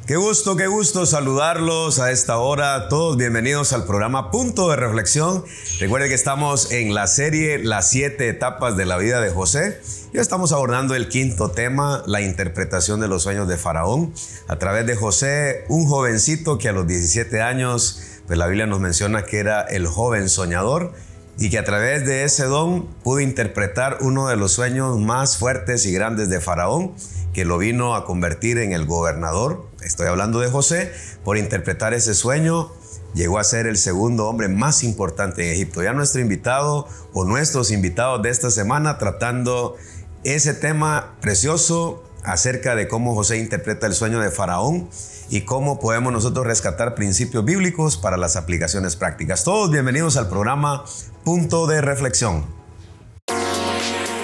Qué gusto saludarlos a esta hora. Todos bienvenidos al programa Punto de Reflexión. Recuerden que estamos en la serie Las 7 etapas de la vida de José. Ya estamos abordando el quinto tema, la interpretación de los sueños de Faraón. A través de José, un jovencito que a los 17 años, pues la Biblia nos menciona que era el joven soñador y que a través de ese don pudo interpretar uno de los sueños más fuertes y grandes de Faraón, que lo vino a convertir en el gobernador. Estoy hablando de José. Por interpretar ese sueño, llegó a ser el segundo hombre más importante en Egipto. Ya nuestro invitado o nuestros invitados de esta semana tratando ese tema precioso acerca de cómo José interpreta el sueño de Faraón y cómo podemos nosotros rescatar principios bíblicos para las aplicaciones prácticas. Todos bienvenidos al programa Punto de Reflexión.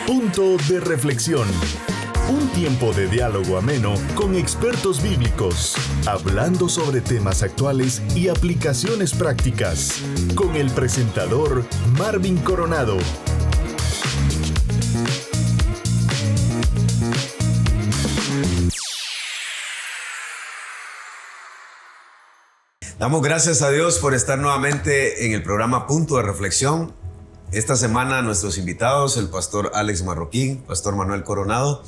Punto de Reflexión. Un tiempo de diálogo ameno con expertos bíblicos, hablando sobre temas actuales y aplicaciones prácticas, con el presentador Marvin Coronado. Damos gracias a Dios por estar nuevamente en el programa Punto de Reflexión. Esta semana nuestros invitados, el pastor Alex Marroquín, pastor Manuel Coronado,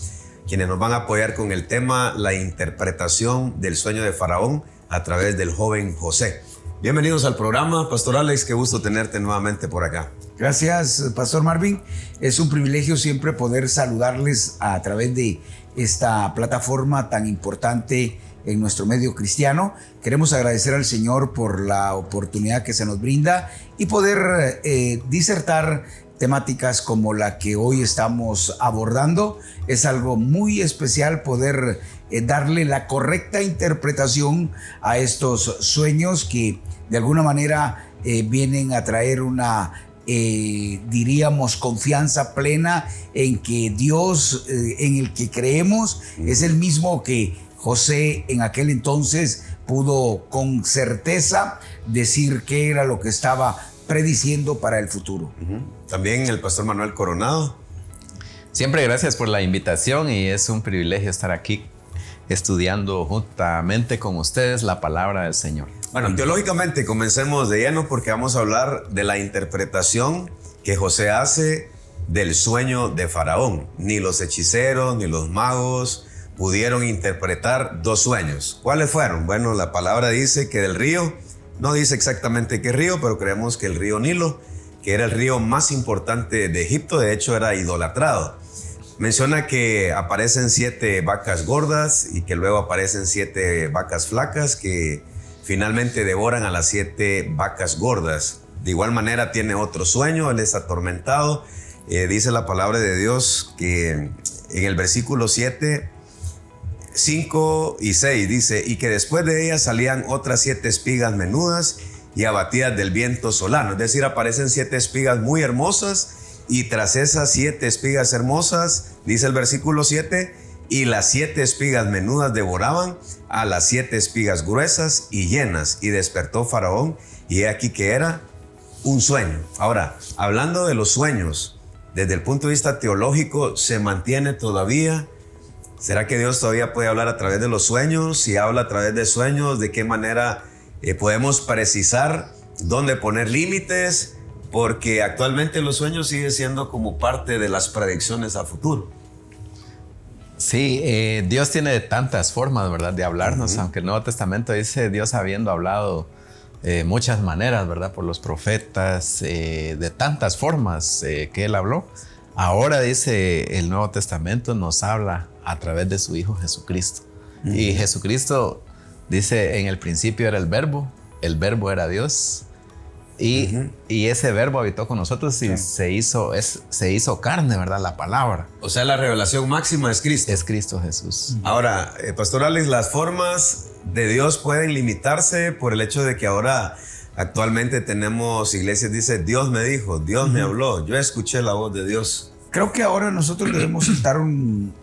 quienes nos van a apoyar con el tema la interpretación del sueño de Faraón a través del joven José. Bienvenidos al programa, pastor Alex, qué gusto tenerte nuevamente por acá. Gracias, pastor Marvin. Es un privilegio siempre poder saludarles a través de esta plataforma tan importante en nuestro medio cristiano. Queremos agradecer al Señor por la oportunidad que se nos brinda y poder disertar temáticas como la que hoy estamos abordando. Es algo muy especial poder darle la correcta interpretación a estos sueños que de alguna manera vienen a traer una, diríamos, confianza plena en que Dios, en el que creemos, es el mismo que José en aquel entonces pudo con certeza decir qué era lo que estaba prediciendo para el futuro. También el pastor Manuel Coronado. Siempre gracias por la invitación y es un privilegio estar aquí estudiando juntamente con ustedes la palabra del Señor. Bueno, teológicamente comencemos de lleno porque vamos a hablar de la interpretación que José hace del sueño de Faraón. Ni los hechiceros ni los magos pudieron interpretar dos sueños. ¿Cuáles fueron? Bueno, la palabra dice que del río, no dice exactamente qué río, pero creemos que el río Nilo, que era el río más importante de Egipto, de hecho era idolatrado. Menciona que aparecen 7 vacas gordas y que luego aparecen 7 vacas flacas que finalmente devoran a las 7 vacas gordas. De igual manera tiene otro sueño, él es atormentado. Dice la palabra de Dios que en el versículo 7, 5 y 6 dice, y que después de ellas salían otras 7 espigas menudas y abatidas del viento solano. Es decir, aparecen 7 espigas muy hermosas y tras esas 7 espigas hermosas, dice el versículo 7, y las 7 espigas menudas devoraban a las 7 espigas gruesas y llenas. Y despertó Faraón y he aquí que era un sueño. Ahora, hablando de los sueños, desde el punto de vista teológico, ¿se mantiene todavía? ¿Será que Dios todavía puede hablar a través de los sueños? Si habla a través de sueños, ¿de qué manera podemos precisar dónde poner límites? Porque actualmente los sueños siguen siendo como parte de las predicciones a futuro. Sí, Dios tiene tantas formas, ¿verdad?, de hablarnos, aunque el Nuevo Testamento dice Dios habiendo hablado muchas maneras, ¿verdad?, por los profetas, de tantas formas que Él habló. Ahora dice el Nuevo Testamento nos habla a través de su Hijo Jesucristo. Y Jesucristo dice, en el principio era el verbo era Dios. Y ese verbo habitó con nosotros y se hizo carne, ¿verdad? La palabra. O sea, la revelación máxima es Cristo. Es Cristo Jesús. Ahora, Pastor Alex, las formas de Dios pueden limitarse por el hecho de que ahora actualmente tenemos iglesias, dice, Dios me dijo, Dios me habló, yo escuché la voz de Dios. Creo que ahora nosotros debemos sentar un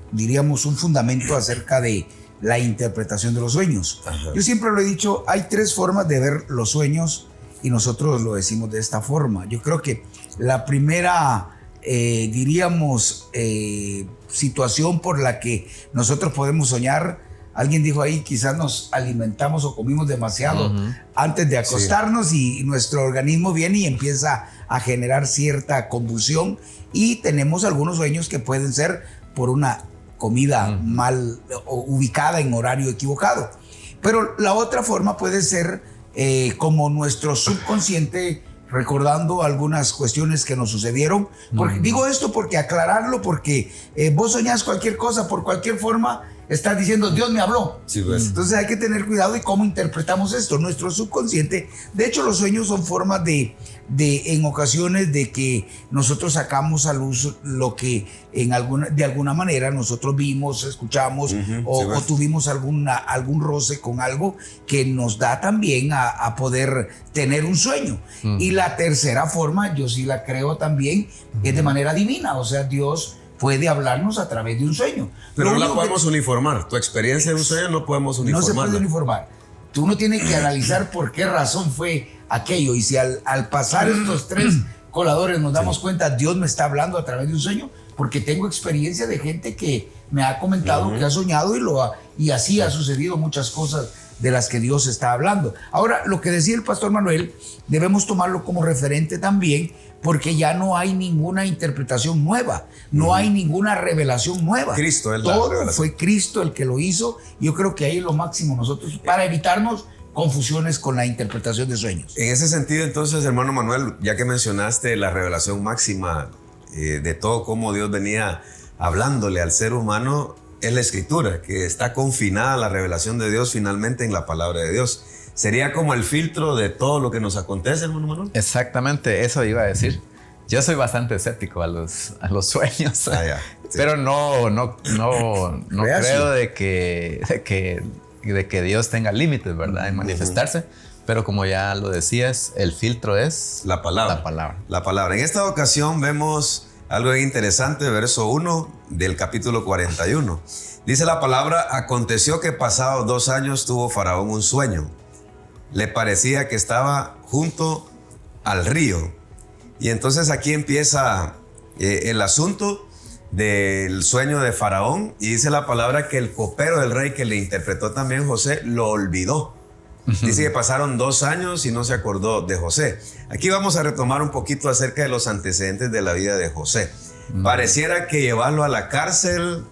fundamento acerca de la interpretación de los sueños. Yo siempre lo he dicho, hay 3 formas de ver los sueños y nosotros lo decimos de esta forma. Yo creo que la primera, situación por la que nosotros podemos soñar Alguien dijo ahí, quizás nos alimentamos o comimos demasiado antes de acostarnos y nuestro organismo viene y empieza a generar cierta convulsión y tenemos algunos sueños que pueden ser por una comida mal ubicada en horario equivocado. Pero la otra forma puede ser como nuestro subconsciente recordando algunas cuestiones que nos sucedieron. Digo esto porque aclararlo, porque vos soñás cualquier cosa por cualquier forma, estás diciendo Dios me habló. Sí, pues. Entonces hay que tener cuidado de cómo interpretamos esto. Nuestro subconsciente, de hecho los sueños son formas de en ocasiones de que nosotros sacamos a luz lo que de alguna manera nosotros vimos, escuchamos o tuvimos algún roce con algo que nos da también a poder tener un sueño. Y la tercera forma, yo sí la creo también, es de manera divina, o sea, Dios puede hablarnos a través de un sueño. Pero no la podemos uniformar. Tu experiencia de un sueño no podemos uniformarla. No se puede uniformar. Tú no tienes que analizar por qué razón fue aquello. Y si al pasar estos 3 coladores nos damos cuenta, Dios me está hablando a través de un sueño, porque tengo experiencia de gente que me ha comentado que ha soñado y así ha sucedido muchas cosas de las que Dios está hablando. Ahora, lo que decía el pastor Manuel, debemos tomarlo como referente también, porque ya no hay ninguna interpretación nueva, no hay ninguna revelación nueva. Cristo es la Todo revelación. fue Cristo el que lo hizo. Yo creo que ahí es lo máximo nosotros, para evitarnos confusiones con la interpretación de sueños. En ese sentido, entonces, hermano Manuel, ya que mencionaste la revelación máxima de todo cómo Dios venía hablándole al ser humano, es la Escritura, que está confinada la revelación de Dios finalmente en la palabra de Dios. ¿Sería como el filtro de todo lo que nos acontece, hermano Manuel? Exactamente, eso iba a decir. Yo soy bastante escéptico a los sueños, Sí. pero no creo de que Dios tenga límites, ¿verdad? En manifestarse. Pero como ya lo decías, el filtro es la palabra. La palabra. En esta ocasión vemos algo interesante, verso 1 del capítulo 41. Dice la palabra: aconteció que pasados 2 años tuvo Faraón un sueño. Le parecía que estaba junto al río. Y entonces aquí empieza el asunto del sueño de Faraón. Y dice la palabra que el copero del rey que le interpretó también José lo olvidó. Dice que pasaron 2 años y no se acordó de José. Aquí vamos a retomar un poquito acerca de los antecedentes de la vida de José. Pareciera que llevarlo a la cárcel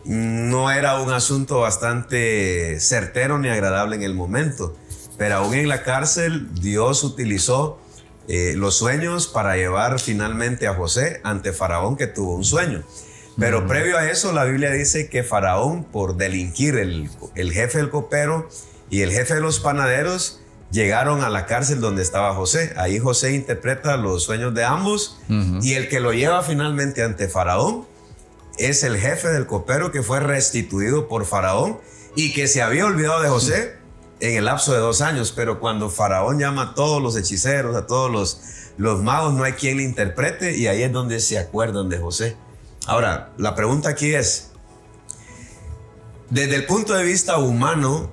no era un asunto bastante certero ni agradable en el momento. Pero aún en la cárcel, Dios utilizó los sueños para llevar finalmente a José ante Faraón, que tuvo un sueño. Pero previo a eso, la Biblia dice que Faraón, por delinquir, el jefe del copero y el jefe de los panaderos, llegaron a la cárcel donde estaba José. Ahí José interpreta los sueños de ambos y el que lo lleva finalmente ante Faraón es el jefe del copero, que fue restituido por Faraón y que se había olvidado de José en el lapso de 2 años. Pero cuando Faraón llama a todos los hechiceros, a todos los magos, no hay quien le interprete, y ahí es donde se acuerdan de José. Ahora, la pregunta aquí es, desde el punto de vista humano,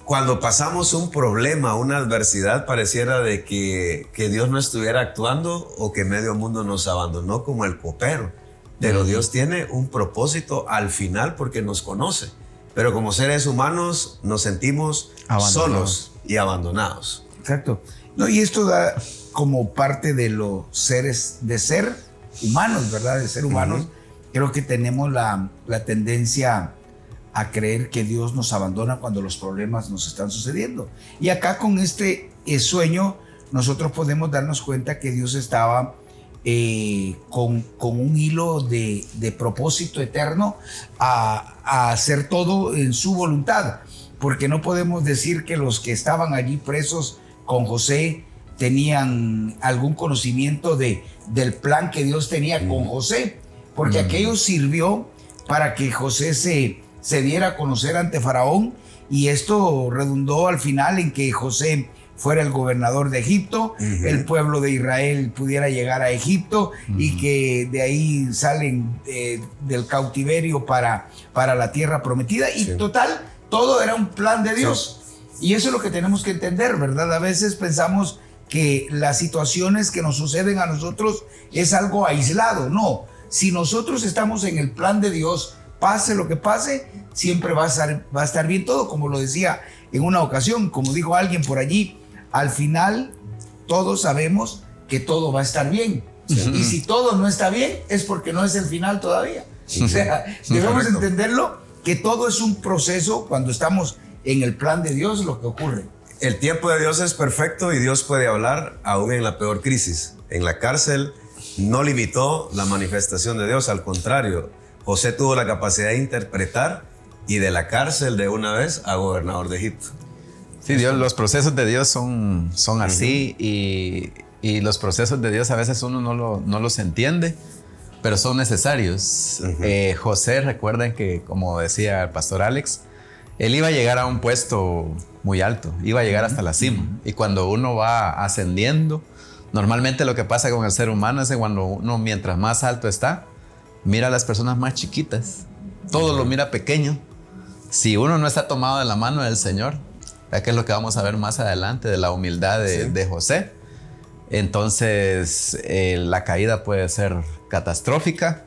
cuando pasamos un problema, una adversidad, pareciera de que Dios no estuviera actuando o que medio mundo nos abandonó como el copero. Pero Dios tiene un propósito al final porque nos conoce. Pero como seres humanos nos sentimos solos y abandonados. Exacto. No, y esto da como parte de los seres de ser humanos, ¿verdad? De ser humanos. Creo que tenemos la tendencia a creer que Dios nos abandona cuando los problemas nos están sucediendo. Y acá con este sueño nosotros podemos darnos cuenta que Dios estaba con un hilo de propósito eterno a hacer todo en su voluntad, porque no podemos decir que los que estaban allí presos con José tenían algún conocimiento del plan que Dios tenía con José, porque aquello sirvió para que José se diera a conocer ante Faraón, y esto redundó al final en que José fuera el gobernador de Egipto, el pueblo de Israel pudiera llegar a Egipto y que de ahí salen del cautiverio para la tierra prometida. Y total, todo era un plan de Dios. Sí. Y eso es lo que tenemos que entender, ¿verdad? A veces pensamos que las situaciones que nos suceden a nosotros es algo aislado. No, si nosotros estamos en el plan de Dios pase lo que pase, siempre va a estar bien todo, como lo decía en una ocasión, como dijo alguien por allí, al final todos sabemos que todo va a estar bien. Sí. Y si todo no está bien, es porque no es el final todavía. O sea, debemos entenderlo, que todo es un proceso cuando estamos en el plan de Dios, lo que ocurre. El tiempo de Dios es perfecto y Dios puede hablar aún en la peor crisis. En la cárcel no limitó la manifestación de Dios, al contrario, José tuvo la capacidad de interpretar y de la cárcel de una vez a gobernador de Egipto. Sí, Dios, los procesos de Dios son así y los procesos de Dios a veces uno no los entiende, pero son necesarios. José, recuerden que, como decía el pastor Alex, él iba a llegar a un puesto muy alto, iba a llegar hasta la cima. Y cuando uno va ascendiendo, normalmente lo que pasa con el ser humano es que cuando uno, mientras más alto está, mira a las personas más chiquitas, todo lo mira pequeño. Si uno no está tomado de la mano del Señor, que es lo que vamos a ver más adelante, de la humildad de José, entonces la caída puede ser catastrófica,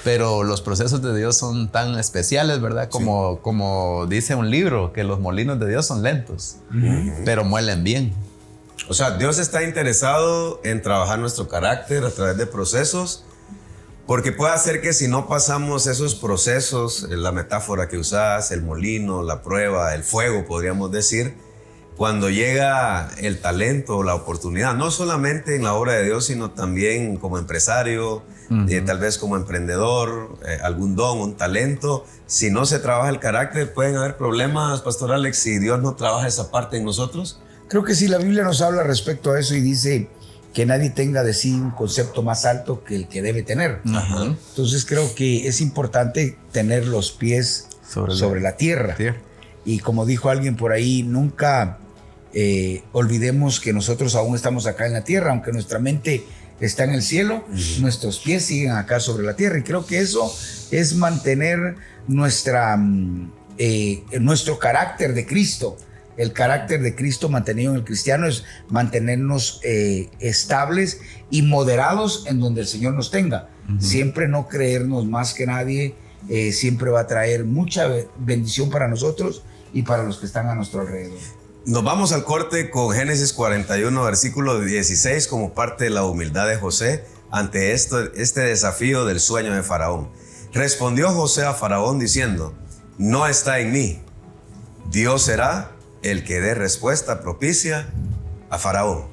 pero los procesos de Dios son tan especiales, ¿verdad? Como dice un libro, que los molinos de Dios son lentos, pero muelen bien. O sea, Dios está interesado en trabajar nuestro carácter a través de procesos, porque puede hacer que si no pasamos esos procesos, la metáfora que usás, el molino, la prueba, el fuego, podríamos decir, cuando llega el talento, la oportunidad, no solamente en la obra de Dios, sino también como empresario, tal vez como emprendedor, algún don, un talento, si no se trabaja el carácter, pueden haber problemas, Pastor Alex, si Dios no trabaja esa parte en nosotros. Creo que sí, la Biblia nos habla respecto a eso y dice que nadie tenga de sí un concepto más alto que el que debe tener. Entonces creo que es importante tener los pies sobre la tierra. Y como dijo alguien por ahí, nunca olvidemos que nosotros aún estamos acá en la tierra, aunque nuestra mente está en el cielo, nuestros pies siguen acá sobre la tierra. Y creo que eso es mantener nuestro carácter de Cristo. El carácter de Cristo mantenido en el cristiano es mantenernos estables y moderados en donde el Señor nos tenga. Siempre no creernos más que nadie, siempre va a traer mucha bendición para nosotros y para los que están a nuestro alrededor. Nos vamos al corte con Génesis 41, versículo 16, como parte de la humildad de José ante este desafío del sueño de Faraón. Respondió José a Faraón diciendo: no está en mí. Dios será el que dé respuesta propicia a Faraón.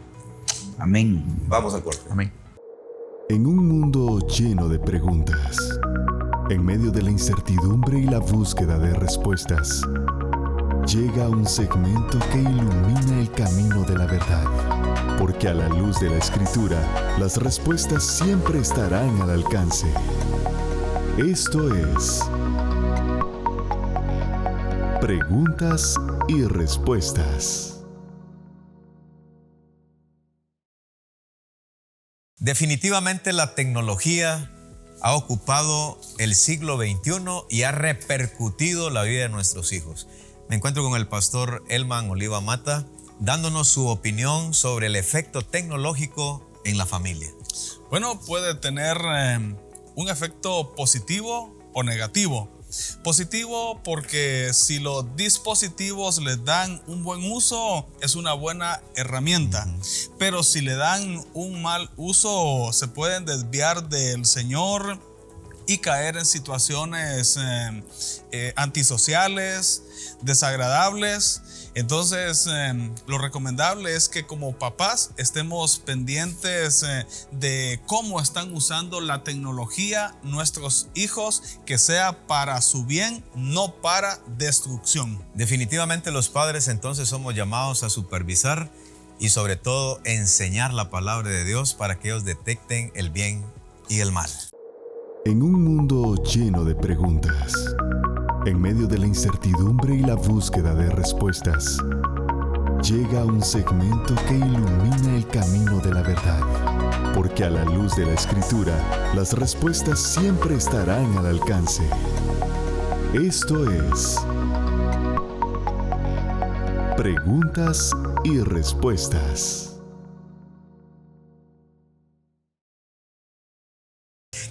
Amén. Vamos al corte. Amén. En un mundo lleno de preguntas, en medio de la incertidumbre y la búsqueda de respuestas, llega un segmento que ilumina el camino de la verdad. Porque a la luz de la Escritura, las respuestas siempre estarán al alcance. Esto es Preguntas y Respuestas. Definitivamente la tecnología ha ocupado el siglo XXI y ha repercutido la vida de nuestros hijos. Me encuentro con el pastor Elman Oliva Mata, dándonos su opinión sobre el efecto tecnológico en la familia. Bueno, puede tener un efecto positivo o negativo. Positivo porque si los dispositivos les dan un buen uso, es una buena herramienta. Pero si le dan un mal uso, se pueden desviar del Señor y caer en situaciones antisociales, desagradables. Entonces, lo recomendable es que como papás estemos pendientes de cómo están usando la tecnología nuestros hijos, que sea para su bien, no para destrucción. Definitivamente los padres entonces somos llamados a supervisar y sobre todo enseñar la palabra de Dios para que ellos detecten el bien y el mal. En un mundo lleno de preguntas, en medio de la incertidumbre y la búsqueda de respuestas, llega un segmento que ilumina el camino de la verdad. Porque a la luz de la Escritura, las respuestas siempre estarán al alcance. Esto es Preguntas y Respuestas.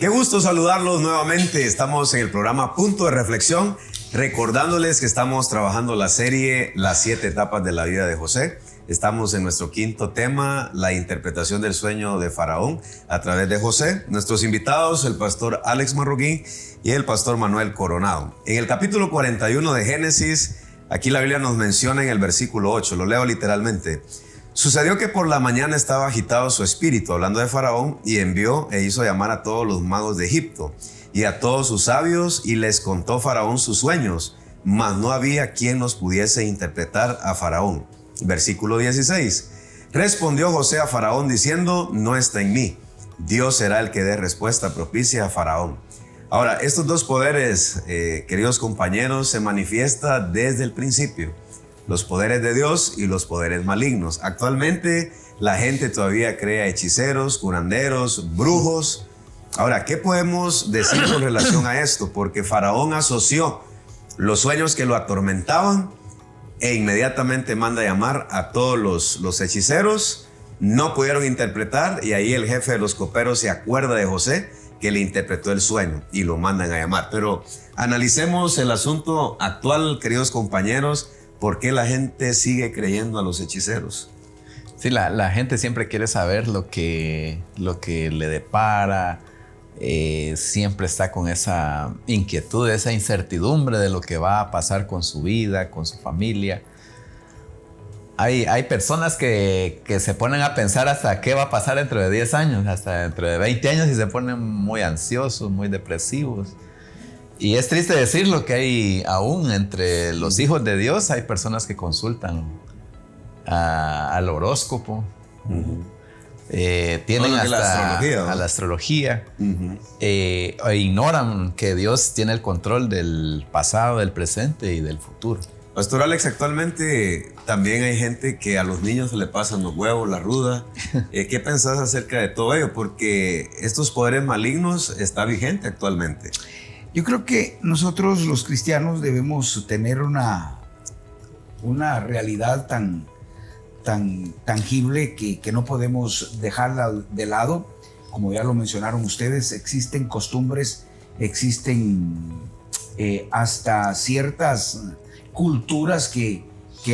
Qué gusto saludarlos nuevamente. Estamos en el programa Punto de Reflexión, recordándoles que estamos trabajando la serie Las 7 etapas de la vida de José. Estamos en nuestro quinto tema, la interpretación del sueño de Faraón a través de José. Nuestros invitados, el pastor Alex Marroquín y el pastor Manuel Coronado. En el capítulo 41 de Génesis, aquí la Biblia nos menciona en el versículo 8, lo leo literalmente. Sucedió que por la mañana estaba agitado su espíritu, hablando de Faraón, y envió e hizo llamar a todos los magos de Egipto y a todos sus sabios, y les contó Faraón sus sueños, mas no había quien los pudiese interpretar a Faraón. Versículo 16. Respondió José a Faraón diciendo, no está en mí. Dios será el que dé respuesta propicia a Faraón. Ahora, estos dos poderes, queridos compañeros, se manifiestan desde el principio. Los poderes de Dios y los poderes malignos. Actualmente la gente todavía crea hechiceros, curanderos, brujos. Ahora, ¿qué podemos decir con relación a esto? Porque Faraón asoció los sueños que lo atormentaban e inmediatamente manda a llamar a todos los hechiceros. No pudieron interpretar y ahí el jefe de los coperos se acuerda de José que le interpretó el sueño y lo mandan a llamar. Pero analicemos el asunto actual, queridos compañeros. ¿Por qué la gente sigue creyendo a los hechiceros? Sí, la gente siempre quiere saber lo que le depara. Siempre está con esa inquietud, esa incertidumbre de lo que va a pasar con su vida, con su familia. Hay personas que se ponen a pensar hasta qué va a pasar dentro de 10 años, hasta dentro de 20 años y se ponen muy ansiosos, muy depresivos. Y es triste decirlo que hay aún entre los hijos de Dios, hay personas que consultan al horóscopo. Uh-huh. Tienen hasta a la astrología. Uh-huh. E ignoran que Dios tiene el control del pasado, del presente y del futuro. Pastor Alex, actualmente también hay gente que a los niños se le pasan los huevos, la ruda. ¿Qué pensás acerca de todo ello? Porque estos poderes malignos están vigentes actualmente. Yo creo que nosotros los cristianos debemos tener una realidad tan tangible que no podemos dejarla de lado. Como ya lo mencionaron ustedes, existen costumbres, existen hasta ciertas culturas que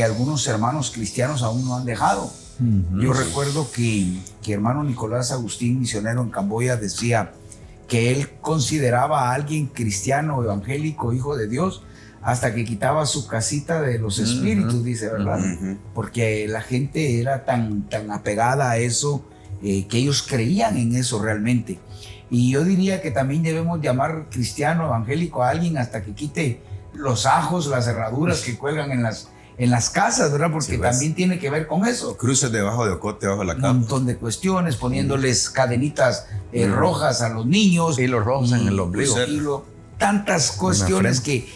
algunos hermanos cristianos aún no han dejado. Uh-huh. Yo recuerdo que hermano Nicolás Agustín, misionero en Camboya, decía que él consideraba a alguien cristiano, evangélico, hijo de Dios, hasta que quitaba su casita de los espíritus, uh-huh, dice, ¿verdad? Uh-huh. Porque la gente era tan apegada a eso, que ellos creían en eso realmente. Y yo diría que también debemos llamar cristiano, evangélico a alguien hasta que quite los ajos, las cerraduras que cuelgan en las casas, ¿verdad? Porque sí, también tiene que ver con eso. Cruces debajo de ocote, debajo de la cama. Un montón de cuestiones, poniéndoles cadenitas rojas a los niños. Hilos rojos en el ombligo. Tantas cuestiones que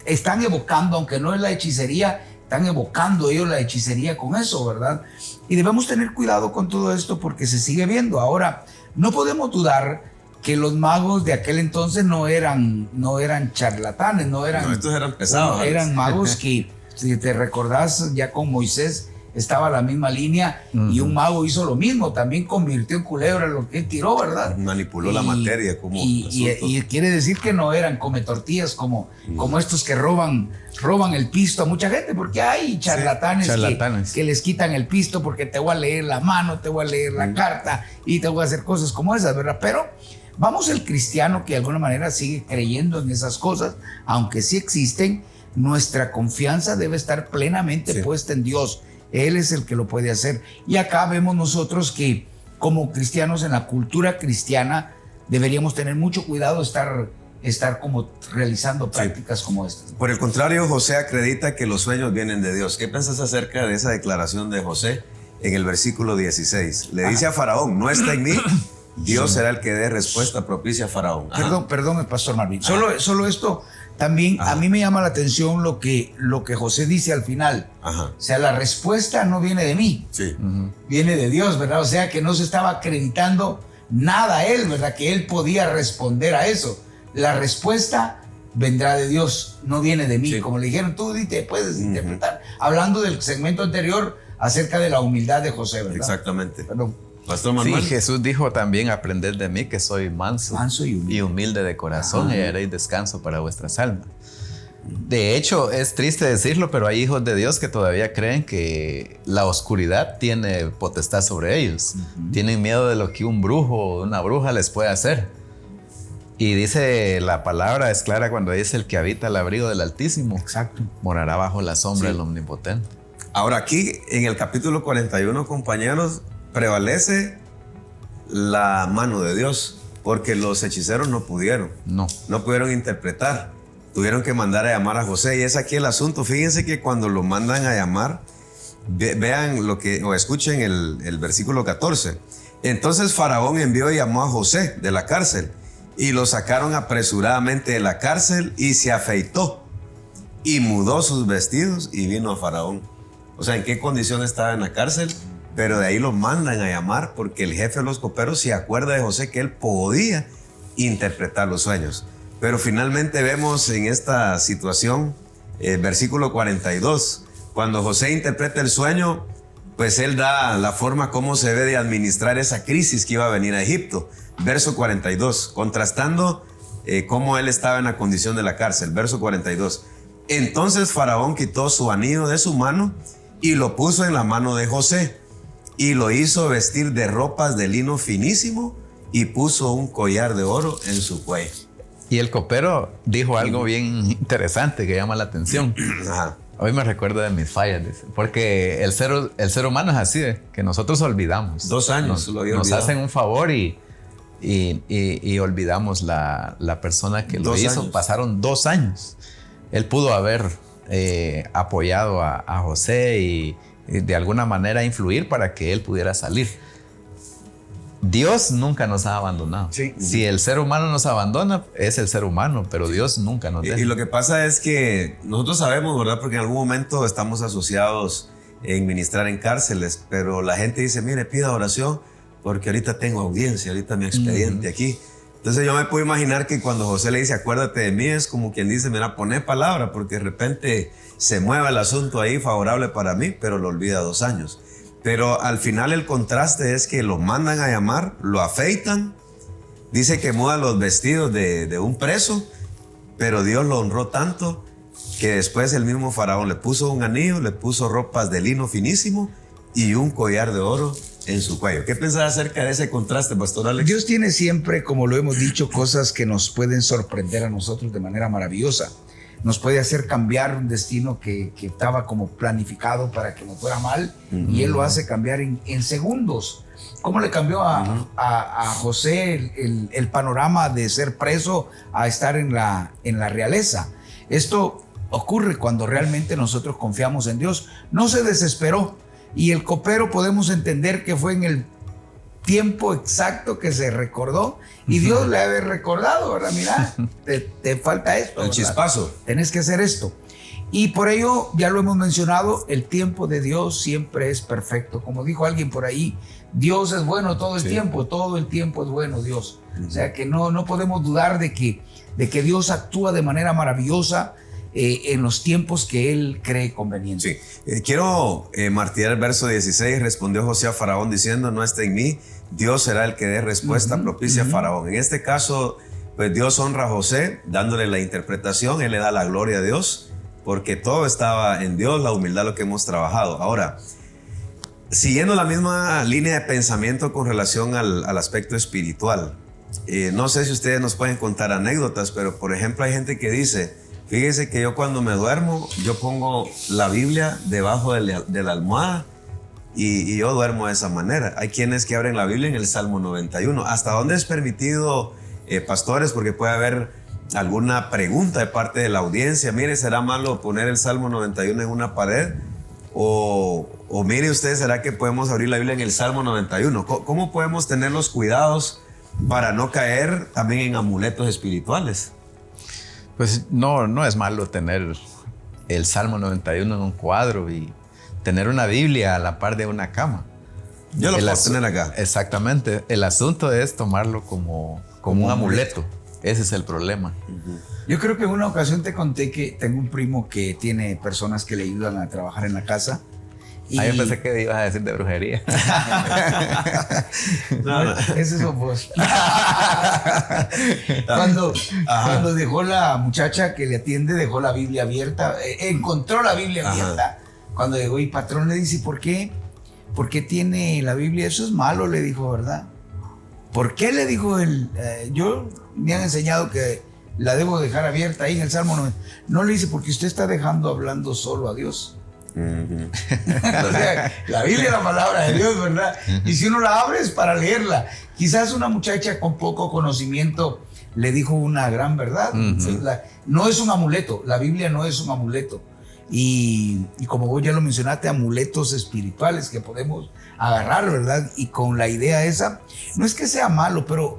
están evocando, aunque no es la hechicería, están evocando ellos la hechicería con eso, ¿verdad? Y debemos tener cuidado con todo esto porque se sigue viendo. Ahora, no podemos dudar que los magos de aquel entonces no eran charlatanes, estos eran pesados. Eran magos que, si te recordás, ya con Moisés estaba la misma línea, uh-huh, y un mago hizo lo mismo, también convirtió en culebra lo que él tiró, ¿verdad? Manipuló la materia. Y quiere decir que no eran come tortillas como estos que roban el pisto a mucha gente, porque hay charlatanes que les quitan el pisto porque te voy a leer la mano, te voy a leer la carta y te voy a hacer cosas como esas, ¿verdad? Pero vamos, el cristiano que de alguna manera sigue creyendo en esas cosas, aunque sí existen, nuestra confianza debe estar plenamente puesta en Dios. Él es el que lo puede hacer. Y acá vemos nosotros que como cristianos, en la cultura cristiana, deberíamos tener mucho cuidado estar como realizando prácticas como estas. Por el contrario, José acredita que los sueños vienen de Dios. ¿Qué piensas acerca de esa declaración de José en el versículo 16? Le dice a Faraón, no está en mí. Dios será el que dé respuesta propicia a Faraón. Perdón, el pastor Marvin. Solo esto también a mí me llama la atención lo que José dice al final. Ajá. O sea, la respuesta no viene de mí, viene de Dios, ¿verdad? O sea, que no se estaba acreditando nada a él, ¿verdad? Que él podía responder a eso. La respuesta vendrá de Dios, no viene de mí. Como le dijeron, tú te puedes interpretar. Hablando del segmento anterior acerca de la humildad de José, ¿verdad? Exactamente. Perdón. Pastor Sí, Manuel. Jesús dijo también, aprended de mí que soy manso y humilde de corazón, y haréis descanso para vuestras almas. De hecho, es triste decirlo, pero hay hijos de Dios que todavía creen que la oscuridad tiene potestad sobre ellos. Tienen miedo de lo que un brujo o una bruja les puede hacer. Y dice, la palabra es clara cuando dice: el que habita al abrigo del Altísimo, Exacto, morará bajo la sombra del Omnipotente. Ahora aquí, en el capítulo 41, compañeros, prevalece la mano de Dios, porque los hechiceros no pudieron interpretar. Tuvieron que mandar a llamar a José, y es aquí el asunto. Fíjense que cuando lo mandan a llamar, vean o escuchen el versículo 14. Entonces Faraón envió y llamó a José de la cárcel, y lo sacaron apresuradamente de la cárcel, y se afeitó y mudó sus vestidos y vino a Faraón. O sea, ¿en qué condición estaba en la cárcel? Pero de ahí lo mandan a llamar porque el jefe de los coperos se acuerda de José que él podía interpretar los sueños. Pero finalmente vemos en esta situación, versículo 42, cuando José interpreta el sueño, pues él da la forma como se debe de administrar esa crisis que iba a venir a Egipto. Verso 42, contrastando cómo él estaba en la condición de la cárcel. Verso 42, entonces Faraón quitó su anillo de su mano y lo puso en la mano de José, y lo hizo vestir de ropas de lino finísimo, y puso un collar de oro en su cuello. Y el copero dijo algo bien interesante que llama la atención. Ajá. Hoy me recuerdo de mis fallas, dice, porque el ser humano es así, que nosotros olvidamos. 2 años nos hacen un favor y olvidamos la persona que lo hizo. Años. Pasaron 2 años. Él pudo haber apoyado a José y de alguna manera influir para que él pudiera salir. Dios nunca nos ha abandonado. Sí. Si el ser humano nos abandona, es el ser humano, pero Dios nunca nos deja. Y lo que pasa es que nosotros sabemos, ¿verdad? Porque en algún momento estamos asociados en ministrar en cárceles, pero la gente dice, mire, pida oración porque ahorita tengo audiencia, ahorita mi expediente aquí. Entonces yo me puedo imaginar que cuando José le dice, acuérdate de mí, es como quien dice, mira, poné palabra, porque de repente se mueve el asunto ahí favorable para mí, pero lo olvida 2 años. Pero al final el contraste es que lo mandan a llamar, lo afeitan, dice que muda los vestidos de un preso, pero Dios lo honró tanto que después el mismo Faraón le puso un anillo, le puso ropas de lino finísimo y un collar de oro en su cuello. ¿Qué pensás acerca de ese contraste, Pastor Alex? Dios tiene siempre, como lo hemos dicho, cosas que nos pueden sorprender a nosotros de manera maravillosa. Nos puede hacer cambiar un destino que estaba como planificado para que nos fuera mal, y Él lo hace cambiar en segundos. ¿Cómo le cambió a José el panorama de ser preso a estar en la realeza? Esto ocurre cuando realmente nosotros confiamos en Dios. No se desesperó, y el copero podemos entender que fue en el tiempo exacto que se recordó, y Dios le había recordado, ¿verdad? Mira, te falta esto, el ¿verdad? chispazo. Tenés que hacer esto. Y por ello, ya lo hemos mencionado, el tiempo de Dios siempre es perfecto. Como dijo alguien por ahí, Dios es bueno todo el tiempo es bueno Dios. O sea que no podemos dudar de que Dios actúa de manera maravillosa en los tiempos que Él cree conveniente. Sí. Quiero martillar el verso 16. Respondió José a Faraón diciendo, no está en mí, Dios será el que dé respuesta propicia a Faraón. En este caso, pues Dios honra a José dándole la interpretación, Él le da la gloria a Dios, porque todo estaba en Dios, la humildad, lo que hemos trabajado. Ahora, siguiendo la misma línea de pensamiento con relación al aspecto espiritual, no sé si ustedes nos pueden contar anécdotas, pero por ejemplo hay gente que dice, fíjese que yo cuando me duermo, yo pongo la Biblia debajo de la almohada y yo duermo de esa manera. Hay quienes que abren la Biblia en el Salmo 91. ¿Hasta dónde es permitido, pastores? Porque puede haber alguna pregunta de parte de la audiencia. Mire, ¿será malo poner el Salmo 91 en una pared? O mire usted, ¿será que podemos abrir la Biblia en el Salmo 91? ¿Cómo podemos tener los cuidados para no caer también en amuletos espirituales? Pues no es malo tener el Salmo 91 en un cuadro y tener una Biblia a la par de una cama. Yo lo puedo tener acá. Exactamente. El asunto es tomarlo como un amuleto. Ese es el problema. Yo creo que en una ocasión te conté que tengo un primo que tiene personas que le ayudan a trabajar en la casa, Ahí pensé que ibas a decir de brujería. No. Ese es vos. Cuando dejó la muchacha que le atiende, dejó la Biblia abierta, encontró la Biblia abierta. Cuando llegó el patrón le dice, ¿por qué? ¿Por qué tiene la Biblia? Eso es malo, le dijo, ¿verdad? ¿Por qué? Le dijo él. Yo me han enseñado que la debo dejar abierta ahí en el Salmo 90. No, le dice, porque usted está dejando hablando solo a Dios. O sea, la Biblia es la palabra de Dios, ¿verdad? Y si uno la abre es para leerla. Quizás una muchacha con poco conocimiento le dijo una gran verdad. No es un amuleto, la Biblia no es un amuleto. Y como vos ya lo mencionaste, amuletos espirituales que podemos agarrar, ¿verdad? Y con la idea esa, no es que sea malo, pero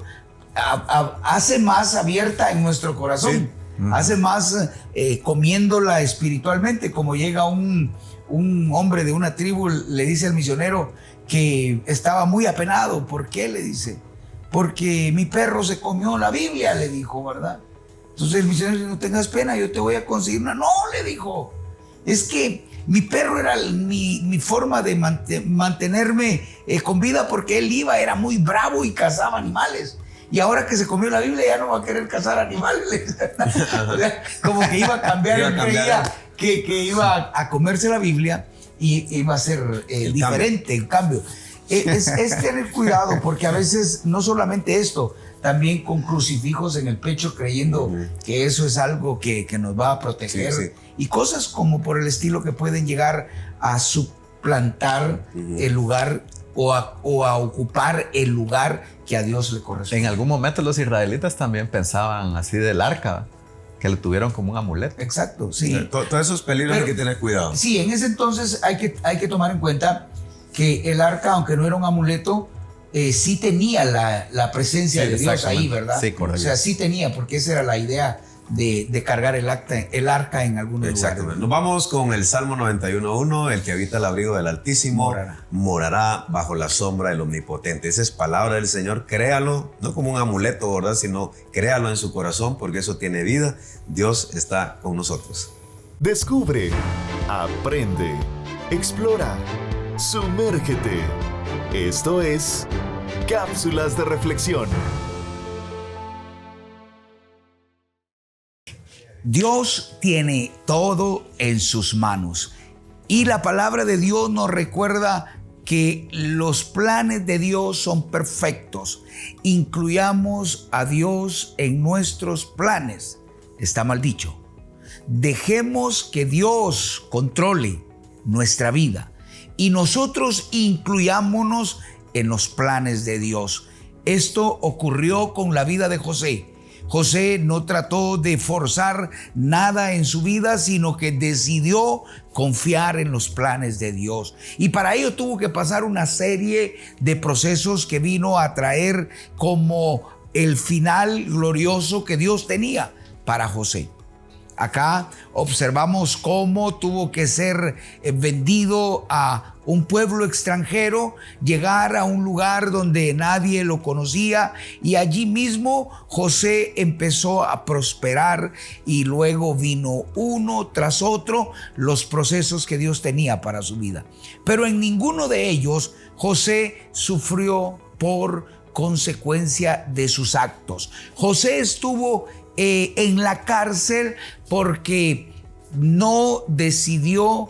hace más abierta en nuestro corazón. Sí. Hace más comiéndola espiritualmente. Como llega un hombre de una tribu, le dice al misionero que estaba muy apenado. ¿Por qué? Le dice, porque mi perro se comió la Biblia, le dijo, ¿verdad? Entonces el misionero dice, no tengas pena, yo te voy a conseguir una. No, le dijo, es que mi perro era mi forma de mantenerme con vida, porque él era muy bravo y cazaba animales. Y ahora que se comió la Biblia ya no va a querer cazar animales. O sea, como que iba a cambiar, él creía que iba a comerse la Biblia y iba a ser diferente el cambio. Es tener cuidado, porque a veces no solamente esto, también con crucifijos en el pecho creyendo que eso es algo que nos va a proteger. Sí. Y cosas como por el estilo que pueden llegar a suplantar el lugar o a ocupar el lugar que a Dios le corresponde. En algún momento los israelitas también pensaban así del arca, que lo tuvieron como un amuleto. Exacto, sí. Todos esos peligros hay que tener cuidado. Sí, en ese entonces hay que tomar en cuenta que el arca, aunque no era un amuleto, sí tenía la presencia de Dios ahí, ¿verdad? Sí, correcto. O sea, sí tenía, porque esa era la idea de cargar el arca en algún lugar. Exactamente. Nos vamos con el Salmo 91:1, el que habita el abrigo del Altísimo morará bajo la sombra del Omnipotente. Esa es palabra del Señor, créalo, no como un amuleto, ¿verdad? Sino créalo en su corazón, porque eso tiene vida. Dios está con nosotros. Descubre, aprende, explora, sumérgete. Esto es Cápsulas de Reflexión. Dios tiene todo en sus manos y la palabra de Dios nos recuerda que los planes de Dios son perfectos. Incluyamos a Dios en nuestros planes. Está mal dicho. Dejemos que Dios controle nuestra vida y nosotros incluyámonos en los planes de Dios. Esto ocurrió con la vida de José. José no trató de forzar nada en su vida, sino que decidió confiar en los planes de Dios. Y para ello tuvo que pasar una serie de procesos que vino a traer como el final glorioso que Dios tenía para José. Acá observamos cómo tuvo que ser vendido a un pueblo extranjero, llegar a un lugar donde nadie lo conocía, y allí mismo José empezó a prosperar, y luego vino uno tras otro los procesos que Dios tenía para su vida. Pero en ninguno de ellos José sufrió por consecuencia de sus actos. José estuvo en la cárcel porque no decidió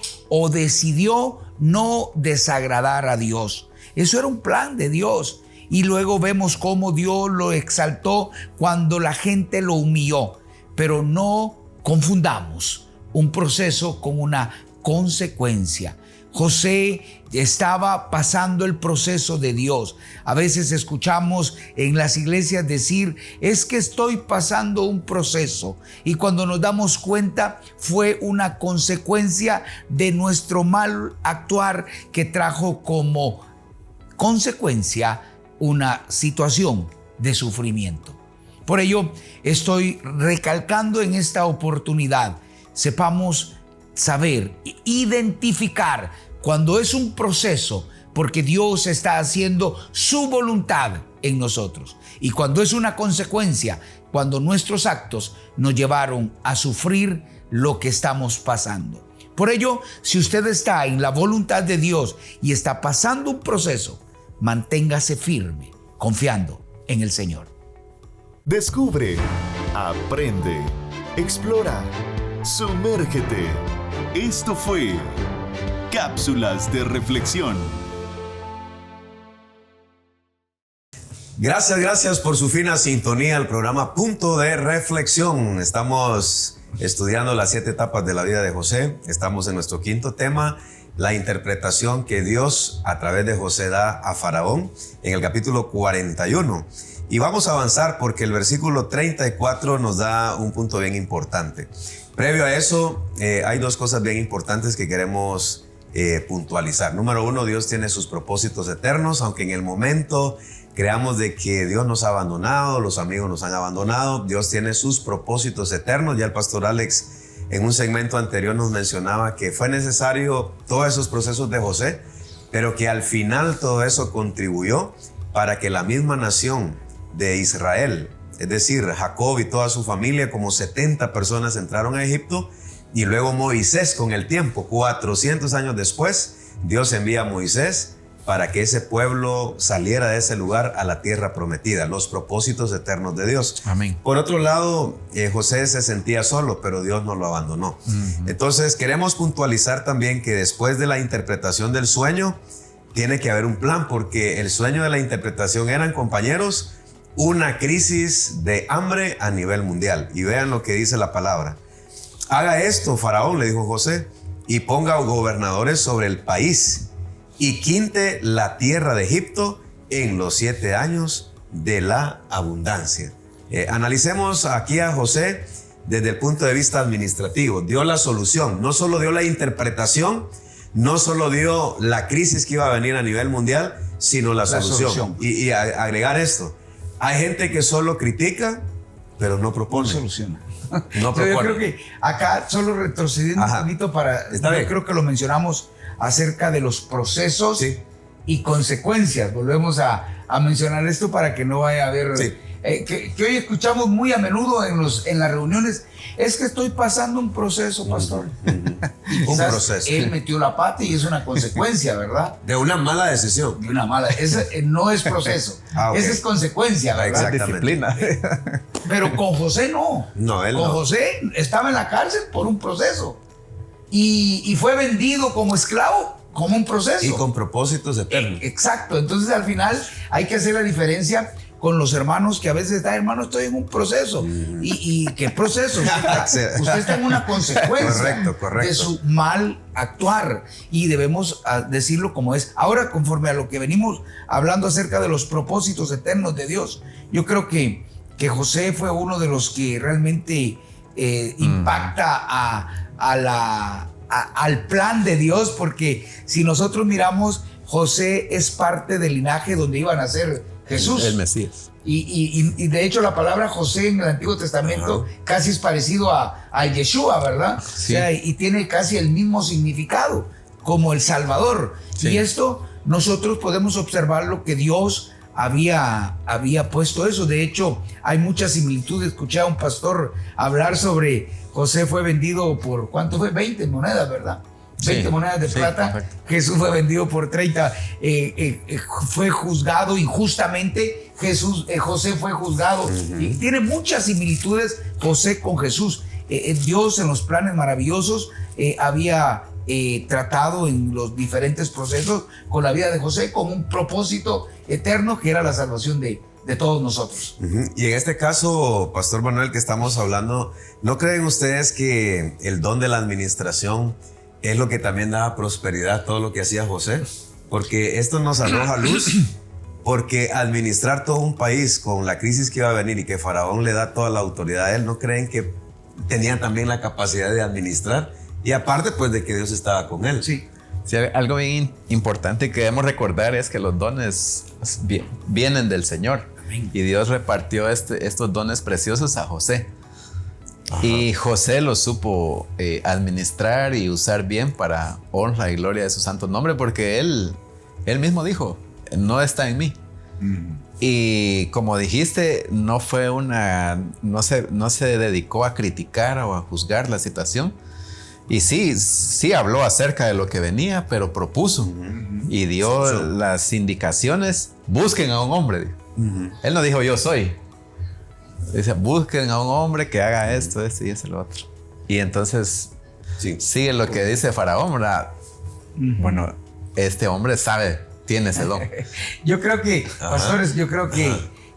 no desagradar a Dios. Eso era un plan de Dios. Y luego vemos cómo Dios lo exaltó cuando la gente lo humilló. Pero no confundamos un proceso con una consecuencia. José estaba pasando el proceso de Dios. A veces escuchamos en las iglesias decir, es que estoy pasando un proceso. Y cuando nos damos cuenta, fue una consecuencia de nuestro mal actuar que trajo como consecuencia una situación de sufrimiento. Por ello, estoy recalcando en esta oportunidad, sepamos saber, identificar cuando es un proceso, porque Dios está haciendo su voluntad en nosotros, y cuando es una consecuencia, cuando nuestros actos nos llevaron a sufrir lo que estamos pasando. Por ello, si usted está en la voluntad de Dios y está pasando un proceso, manténgase firme, confiando en el Señor. Descubre, aprende, explora, sumérgete. Esto fue Cápsulas de Reflexión. Gracias por su fina sintonía al programa Punto de Reflexión. Estamos estudiando las 7 etapas de la vida de José. Estamos en nuestro quinto tema, la interpretación que Dios a través de José da a Faraón en el capítulo 41. Y vamos a avanzar porque el versículo 34 nos da un punto bien importante. Previo a eso, hay 2 cosas bien importantes que queremos puntualizar. Número 1, Dios tiene sus propósitos eternos, aunque en el momento creamos de que Dios nos ha abandonado, los amigos nos han abandonado, Dios tiene sus propósitos eternos. Ya el pastor Alex en un segmento anterior nos mencionaba que fue necesario todos esos procesos de José, pero que al final todo eso contribuyó para que la misma nación de Israel, es decir, Jacob y toda su familia, como 70 personas entraron a Egipto, y luego Moisés con el tiempo, 400 años después, Dios envía a Moisés para que ese pueblo saliera de ese lugar a la tierra prometida, los propósitos eternos de Dios. Amén. Por otro lado, José se sentía solo, pero Dios no lo abandonó. Entonces, queremos puntualizar también que después de la interpretación del sueño, tiene que haber un plan, porque el sueño de la interpretación eran, compañeros, una crisis de hambre a nivel mundial. Y vean lo que dice la palabra. Haga esto, Faraón, le dijo José, y ponga gobernadores sobre el país, y quinte la tierra de Egipto en los 7 años de la abundancia. Analicemos aquí a José desde el punto de vista administrativo. Dio la solución, no solo dio la interpretación, no solo dio la crisis que iba a venir a nivel mundial, sino la solución. Y agregar esto, hay gente que solo critica, pero no propone. No soluciona. No propone. Yo creo que acá, solo retrocediendo un poquito creo que lo mencionamos acerca de los procesos y consecuencias. Volvemos a mencionar esto para que no vaya a haber... que hoy escuchamos muy a menudo en las reuniones, es que estoy pasando un proceso, pastor. Un proceso. Él metió la pata y es una consecuencia, ¿verdad? De una mala decisión. De una mala. Ese no es proceso. Okay. Esa es consecuencia, ¿verdad? Disciplina. Pero con José no. No, él con no. José estaba en la cárcel por un proceso. Y fue vendido como esclavo, como un proceso. Y con propósitos eternos. Exacto. Entonces, al final, hay que hacer la diferencia con los hermanos que a veces están, hermano, estoy en un proceso. ¿Y qué proceso? Usted está en una consecuencia correcto. de su mal actuar. Y debemos decirlo como es. Ahora, conforme a lo que venimos hablando acerca de los propósitos eternos de Dios, yo creo que José fue uno de los que realmente impacta al plan de Dios, porque si nosotros miramos, José es parte del linaje donde iba a nacer Jesús. El Mesías. Y de hecho la palabra José en el Antiguo Testamento casi es parecido a Yeshua, ¿verdad? Sí. O sea, y tiene casi el mismo significado como el Salvador. Sí. Y esto nosotros podemos observar lo que Dios había puesto eso. De hecho, hay muchas similitudes. Escuché a un pastor hablar sobre José fue vendido por, ¿cuánto fue? 20 monedas, ¿verdad? 20 monedas de plata. Correcto. Jesús fue vendido por 30. Fue juzgado injustamente. José fue juzgado. Y tiene muchas similitudes José con Jesús. Dios en los planes maravillosos había tratado en los diferentes procesos con la vida de José con un propósito eterno que era la salvación de todos nosotros. Y en este caso, Pastor Manuel, que estamos hablando, ¿no creen ustedes que el don de la administración es lo que también daba prosperidad a todo lo que hacía José? Porque esto nos arroja luz, porque administrar todo un país con la crisis que iba a venir y que Faraón le da toda la autoridad a él, ¿no creen que tenía también la capacidad de administrar? Y aparte, pues, de que Dios estaba con él. Sí. Sí, algo bien importante que debemos recordar es que los dones vienen del Señor. Amén. Y Dios repartió estos dones preciosos a José. Ajá. Y José los supo administrar y usar bien para honra y gloria de su santo nombre, porque él mismo dijo, no está en mí. Y como dijiste, no se dedicó a criticar o a juzgar la situación. Y sí habló acerca de lo que venía, pero propuso y dio las indicaciones. Busquen a un hombre. Él no dijo yo soy. Dice, busquen a un hombre que haga esto y eso, lo otro. Y entonces sigue lo que dice Faraón, ¿verdad? Bueno, este hombre tiene ese don. Yo creo que, pastores,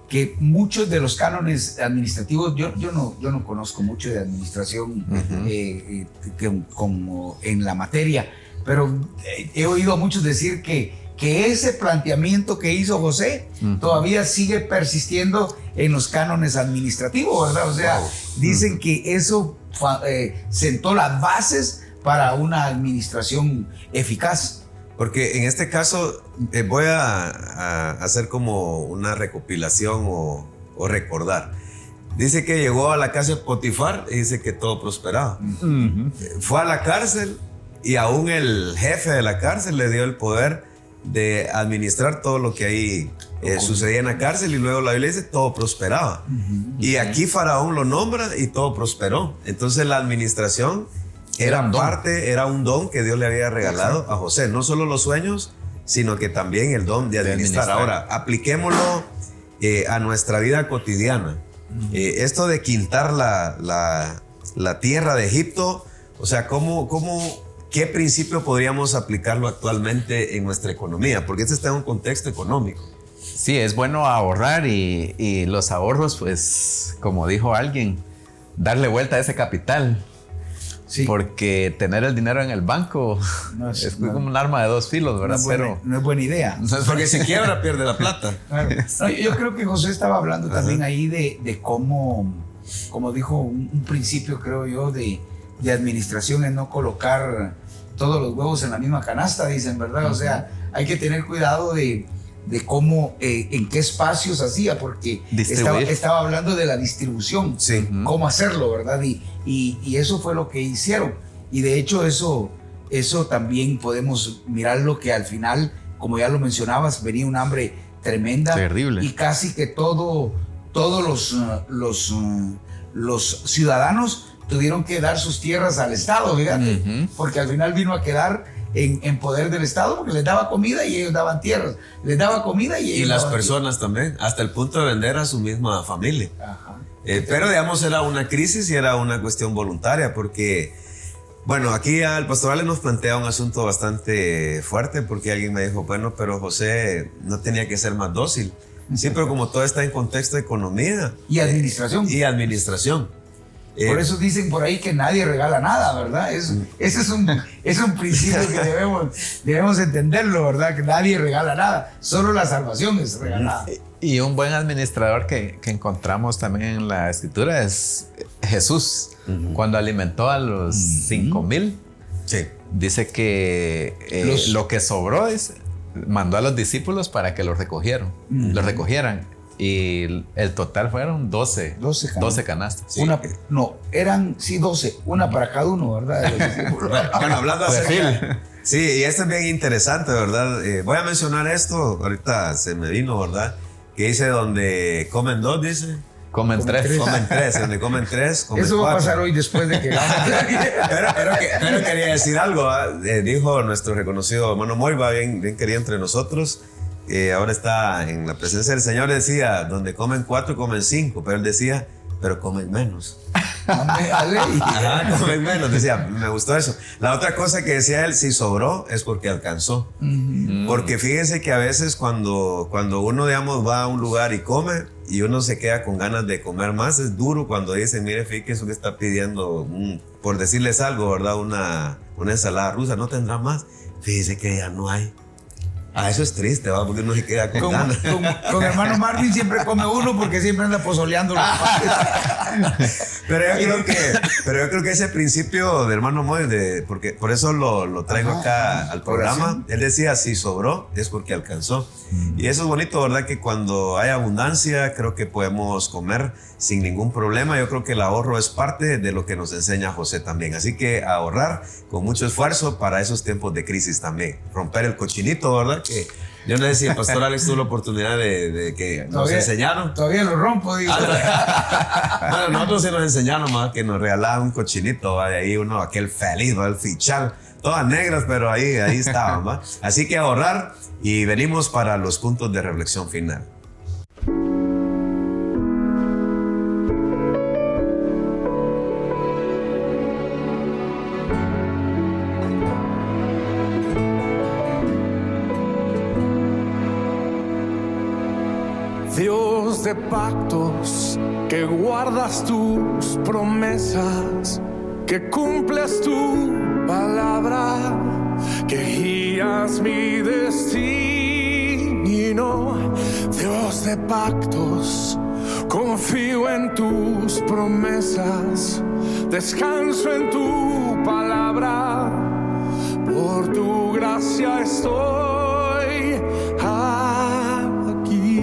que muchos de los cánones administrativos, yo no conozco mucho de administración como en la materia, pero he oído a muchos decir que ese planteamiento que hizo José todavía sigue persistiendo en los cánones administrativos, ¿verdad? O sea, dicen que eso sentó las bases para una administración eficaz. Porque en este caso voy a hacer como una recopilación o recordar. Dice que llegó a la casa de Potifar y dice que todo prosperaba. Fue a la cárcel y aún el jefe de la cárcel le dio el poder de administrar todo lo que ahí sucedía en la cárcel, y luego la Biblia dice todo prosperaba. Y aquí Faraón lo nombra y todo prosperó. Entonces la administración era un don que Dios le había regalado a José. No solo los sueños, sino que también el don de administrar. Ahora, apliquémoslo a nuestra vida cotidiana. Esto de quintar la tierra de Egipto, o sea, ¿qué principio podríamos aplicarlo actualmente en nuestra economía? Porque este está en un contexto económico. Sí, es bueno ahorrar y los ahorros, pues, como dijo alguien, darle vuelta a ese capital. Sí. Porque tener el dinero en el banco es como un arma de dos filos, ¿verdad? No es buena idea. Porque si quiebra, pierde la plata. Claro. No, yo creo que José estaba hablando también ahí de cómo, como dijo un principio, creo yo, de administración, es no colocar todos los huevos en la misma canasta, dicen, ¿verdad? O sea, hay que tener cuidado de cómo, en qué espacios hacía, porque estaba hablando de la distribución, cómo hacerlo, ¿verdad? Y eso fue lo que hicieron. Y de hecho eso también podemos mirarlo, que al final, como ya lo mencionabas, venía un hambre tremenda. Terrible. Y casi que todos los ciudadanos tuvieron que dar sus tierras al Estado, fíjate, porque al final vino a quedar en poder del Estado, porque les daba comida y ellos daban tierras, les daba comida y ellos y las daban personas también, hasta el punto de vender a su misma familia. Pero digamos, era una crisis y era una cuestión voluntaria, porque bueno, aquí el pastor Ale nos plantea un asunto bastante fuerte, porque alguien me dijo, bueno, pero José no tenía que ser más dócil. Sí, pero como todo está en contexto de economía y administración. Por eso dicen por ahí que nadie regala nada, ¿verdad? Ese es un principio que debemos entenderlo, ¿verdad? Que nadie regala nada, solo la salvación es regalada. Y un buen administrador que encontramos también en la Escritura es Jesús. Cuando alimentó a los 5,000, dice que lo que sobró mandó a los discípulos para que lo recogieran. Y el total fueron 12 canastas. Sí. Eran 12, una para cada uno, ¿verdad? Bueno, hablando acerca. Sí, y esto es bien interesante, ¿verdad? Voy a mencionar esto, ahorita se me vino, ¿verdad? Que dice donde comen 2, dice. Comen tres. Donde comen 3, comen Eso 4. va a pasar hoy después de que... pero quería decir algo, dijo nuestro reconocido hermano Moiva, bien querido entre nosotros. Ahora está en la presencia del Señor, decía, donde comen 4, comen 5, pero él decía, pero comen menos. Comen menos, decía, me gustó eso. La otra cosa que decía él, si sobró, es porque alcanzó. Porque fíjense que a veces cuando uno, digamos, va a un lugar y come, y uno se queda con ganas de comer más, es duro cuando dicen, mire, fíjese que está pidiendo, por decirles algo, ¿verdad? Una ensalada rusa, ¿no tendrá más? Fíjese que ya no hay. Eso es triste, ¿va? Porque uno se queda con ganas. Con hermano Marvin siempre come uno porque siempre anda pozoleando los pero yo creo que ese principio de hermano Moy, porque por eso lo traigo acá al programa. Él decía, si sobró, es porque alcanzó. Y eso es bonito, ¿verdad? Que cuando hay abundancia, creo que podemos comer sin ningún problema. Yo creo que el ahorro es parte de lo que nos enseña José también. Así que ahorrar con mucho esfuerzo para esos tiempos de crisis también. Romper el cochinito, ¿verdad? Que yo no sé si el pastor Alex tuvo la oportunidad de que nos enseñaron. Todavía lo rompo, digo. Bueno, nosotros se nos enseñaron más que nos regalaban un cochinito, ¿va? Y ahí uno, aquel feliz, ¿va? El fichal, todas negras, pero ahí estaban, ¿va? Así que ahorrar y venimos para los puntos de reflexión final. Dios de pactos, que guardas tus promesas, que cumples tu palabra, que guías mi destino. Dios de pactos, confío en tus promesas, descanso en tu palabra, por tu gracia estoy aquí.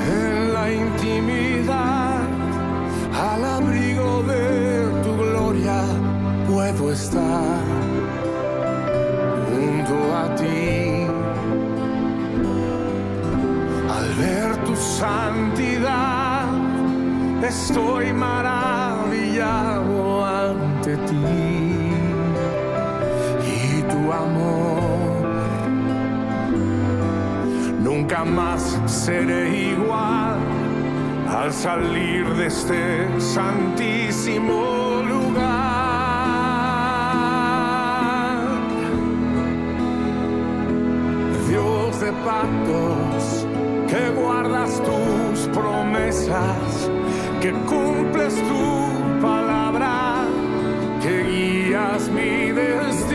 En la intimidad, al abrigo de tu gloria, puedo estar junto a ti. Al ver tu santidad, estoy maravillado ante ti. Y tu amor, nunca más seré igual al salir de este santísimo lugar. Dios de pactos, que guardas tus promesas, que cumples tu palabra, que guías mi destino.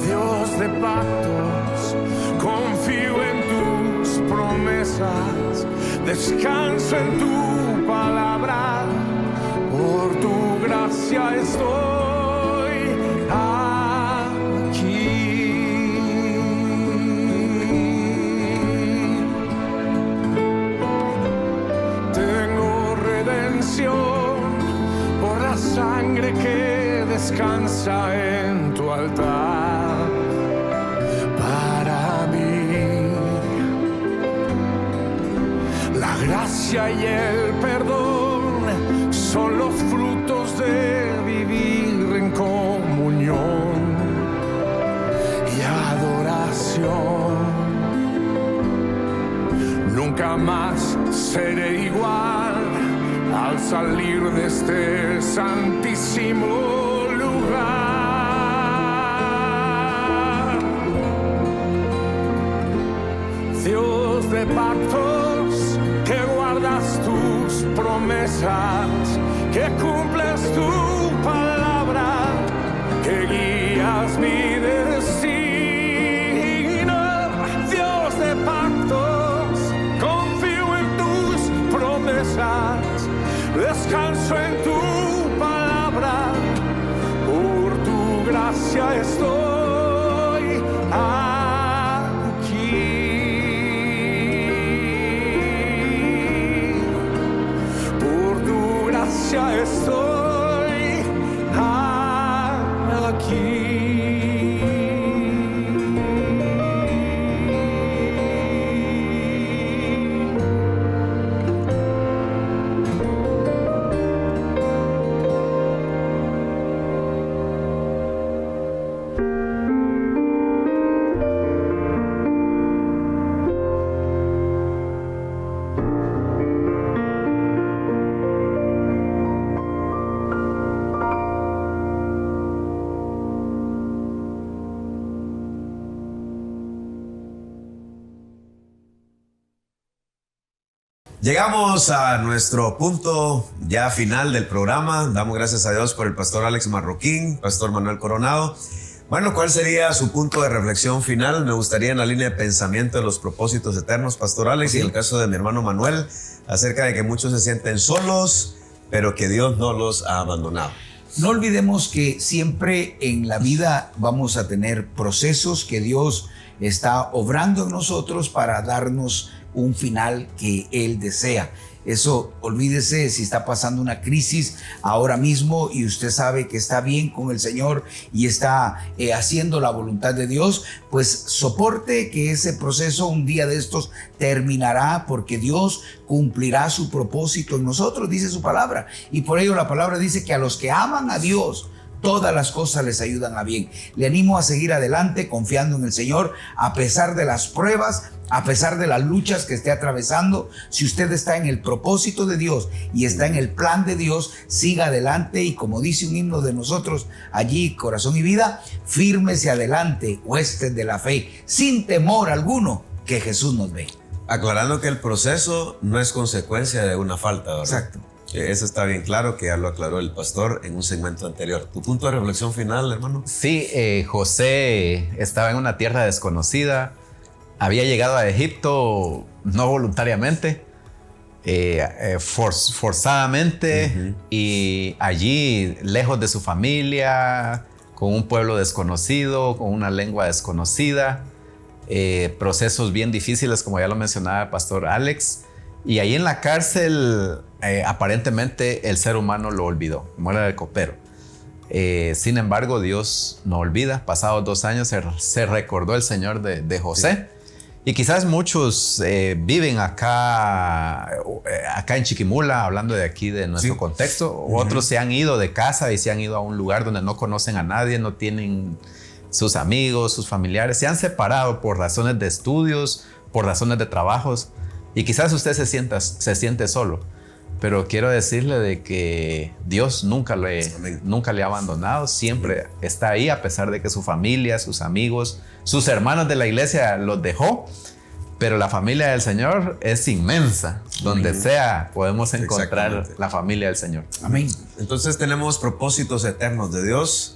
Dios de pactos, confío en tus promesas, descanso en tu palabra, por tu gracia estoy aquí. Tengo redención por la sangre que descansa en tu altar. Para mí, la gracia y el perdón son los frutos de vivir en comunión y adoración. Nunca más seré igual al salir de este santísimo lugar. Dios de pactos, que guardas tus promesas, que cumples tu palabra, que guías mi destino. Dios de pactos, confío en tus promesas, descanso en tu palabra, por tu gracia estoy aquí. Por tu gracia estoy aquí. Llegamos a nuestro punto ya final del programa. Damos gracias a Dios por el pastor Alex Marroquín, pastor Manuel Coronado. Bueno, ¿cuál sería su punto de reflexión final? Me gustaría en la línea de pensamiento de los propósitos eternos, pastor Alex, y el caso de mi hermano Manuel, acerca de que muchos se sienten solos, pero que Dios no los ha abandonado. No olvidemos que siempre en la vida vamos a tener procesos que Dios está obrando en nosotros para darnos un final que Él desea. Eso, olvídese si está pasando una crisis ahora mismo y usted sabe que está bien con el Señor y está haciendo la voluntad de Dios, pues soporte que ese proceso un día de estos terminará, porque Dios cumplirá su propósito en nosotros, dice su palabra. Y por ello la palabra dice que a los que aman a Dios, todas las cosas les ayudan a bien. Le animo a seguir adelante confiando en el Señor a pesar de las pruebas, a pesar de las luchas que esté atravesando. Si usted está en el propósito de Dios y está en el plan de Dios, siga adelante y, como dice un himno de nosotros allí, Corazón y Vida, fírmese adelante, huestes de la fe, sin temor alguno, que Jesús nos ve. Aclarando que el proceso no es consecuencia de una falta, ¿verdad? Exacto. Eso está bien claro, que ya lo aclaró el pastor en un segmento anterior. ¿Tu punto de reflexión final, hermano? Sí, José estaba en una tierra desconocida, había llegado a Egipto no voluntariamente, forzadamente, y allí, lejos de su familia, con un pueblo desconocido, con una lengua desconocida, procesos bien difíciles, como ya lo mencionaba el pastor Alex. Y ahí en la cárcel, aparentemente el ser humano lo olvidó, como era el copero. Sin embargo, Dios no olvida. Pasados 2 años se recordó el Señor de José. Sí. Y quizás muchos viven acá en Chiquimula, hablando de aquí de nuestro contexto. Otros se han ido de casa y se han ido a un lugar donde no conocen a nadie, no tienen sus amigos, sus familiares. Se han separado por razones de estudios, por razones de trabajos. Y quizás usted se siente solo, pero quiero decirle de que Dios nunca le ha abandonado, siempre está ahí, a pesar de que su familia, sus amigos, sus hermanos de la iglesia los dejó, pero la familia del Señor es inmensa. Donde sea podemos encontrar la familia del Señor. Amén. Entonces tenemos propósitos eternos de Dios.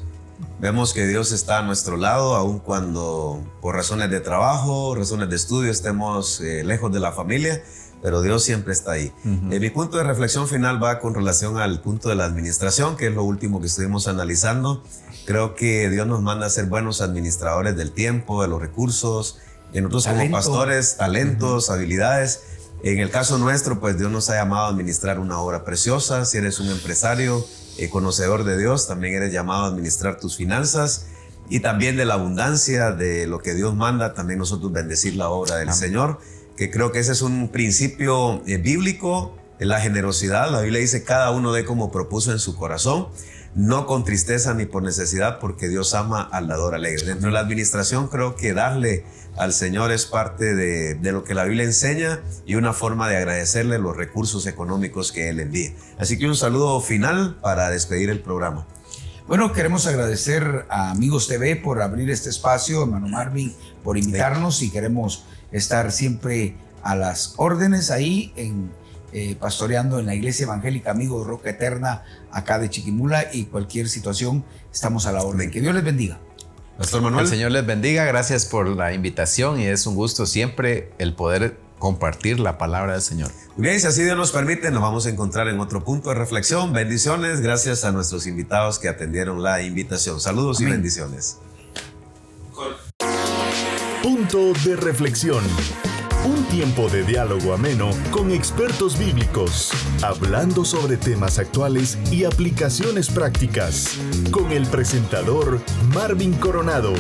Vemos que Dios está a nuestro lado, aun cuando por razones de trabajo, razones de estudio estemos lejos de la familia, pero Dios siempre está ahí. Mi punto de reflexión final va con relación al punto de la administración, que es lo último que estuvimos analizando. Creo que Dios nos manda a ser buenos administradores del tiempo, de los recursos, y nosotros como pastores, talentos, habilidades. En el caso nuestro, pues Dios nos ha llamado a administrar una obra preciosa. Si eres un empresario, conocedor de Dios, también eres llamado a administrar tus finanzas, y también de la abundancia de lo que Dios manda, también nosotros bendecir la obra del Señor, que creo que ese es un principio bíblico, la generosidad. La Biblia dice: cada uno dé como propuso en su corazón, no con tristeza ni por necesidad, porque Dios ama al dador alegre. Dentro de la administración, creo que darle al Señor es parte de lo que la Biblia enseña y una forma de agradecerle los recursos económicos que Él envía. Así que un saludo final para despedir el programa. Bueno, queremos agradecer a Amigos TV por abrir este espacio, hermano Marvin, por invitarnos, y queremos estar siempre a las órdenes ahí pastoreando en la Iglesia Evangélica Amigos Roca Eterna, acá de Chiquimula, y cualquier situación estamos a la orden. Que Dios les bendiga. Pastor Manuel. El Señor les bendiga, gracias por la invitación, y es un gusto siempre el poder compartir la palabra del Señor. Muy bien, si así Dios nos permite, nos vamos a encontrar en otro punto de reflexión. Bendiciones, gracias a nuestros invitados que atendieron la invitación. Saludos. Amén. Y bendiciones. Punto de reflexión. Un tiempo de diálogo ameno con expertos bíblicos, hablando sobre temas actuales y aplicaciones prácticas, con el presentador Marvin Coronado.